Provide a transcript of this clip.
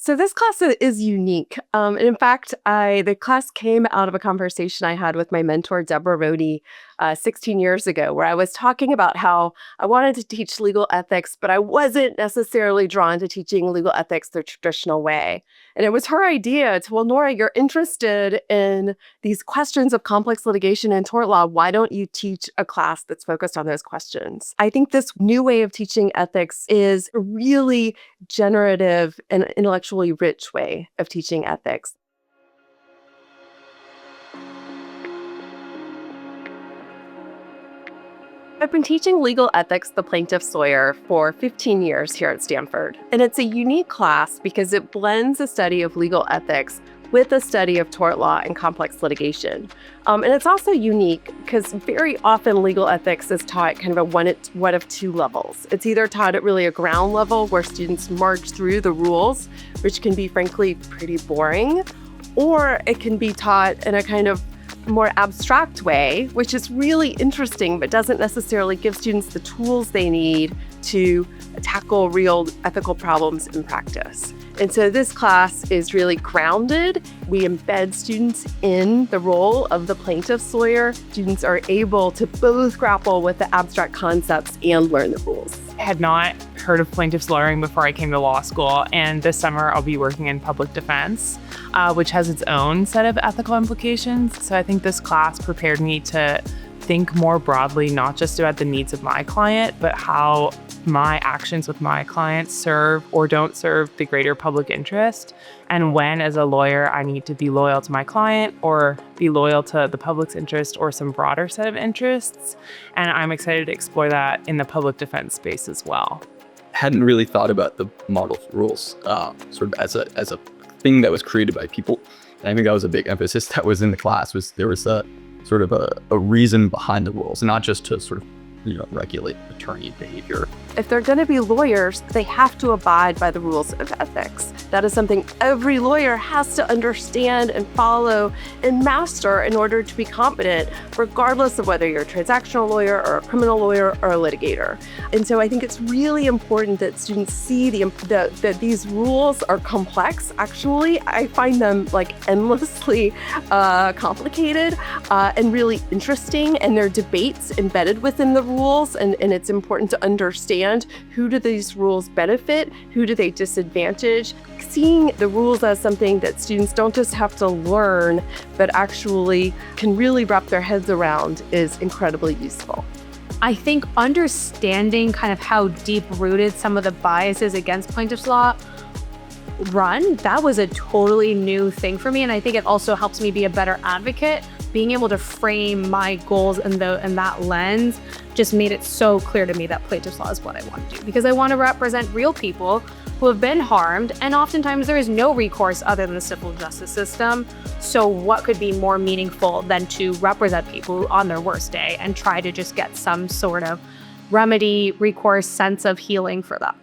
So this class is unique. And in fact, the class came out of a conversation I had with my mentor, Deborah Rohde, 16 years ago, where I was talking about how I wanted to teach legal ethics, but I wasn't necessarily drawn to teaching legal ethics the traditional way. And it was her idea to, well, Nora, you're interested in these questions of complex litigation and tort law. Why don't you teach a class that's focused on those questions? I think this new way of teaching ethics is a really generative and intellectually rich way of teaching ethics. I've been teaching legal ethics, the plaintiff's lawyer, for 15 years here at Stanford. And it's a unique class because it blends a study of legal ethics with a study of tort law and complex litigation. And it's also unique because very often legal ethics is taught kind of at one of two levels. It's either taught at really a ground level where students march through the rules, which can be frankly pretty boring, or it can be taught in a kind of more abstract way, which is really interesting, but doesn't necessarily give students the tools they need to tackle real ethical problems in practice. And so this class is really grounded. We embed students in the role of the plaintiff's lawyer. Students are able to both grapple with the abstract concepts and learn the rules. I had not heard of plaintiff's lawyering before I came to law school, and this summer I'll be working in public defense, which has its own set of ethical implications. So I think this class prepared me to think more broadly, not just about the needs of my client, but how my actions with my clients serve or don't serve the greater public interest, and when, as a lawyer, I need to be loyal to my client or be loyal to the public's interest or some broader set of interests. And I'm excited to explore that in the public defense space as well. Hadn't really thought about the model rules sort of as a thing that was created by people. And I think that was a big emphasis that was in the class, was there was a sort of a reason behind the rules, not just to sort of regulate attorney behavior. If they're going to be lawyers, they have to abide by the rules of ethics. That is something every lawyer has to understand and follow and master in order to be competent, regardless of whether you're a transactional lawyer or a criminal lawyer or a litigator. And so I think it's really important that students see that these rules are complex. Actually, I find them like endlessly complicated and really interesting, and there are debates embedded within the rules, and it's important to understand who do these rules benefit, who do they disadvantage. Seeing the rules as something that students don't just have to learn, but actually can really wrap their heads around is incredibly useful. I think understanding kind of how deep-rooted some of the biases against plaintiff's law run, that was a totally new thing for me. And I think it also helps me be a better advocate. Being able to frame my goals in that lens just made it so clear to me that plaintiff's law is what I want to do, because I want to represent real people who have been harmed, and oftentimes there is no recourse other than the civil justice system. So what could be more meaningful than to represent people on their worst day and try to just get some sort of remedy, recourse, sense of healing for them?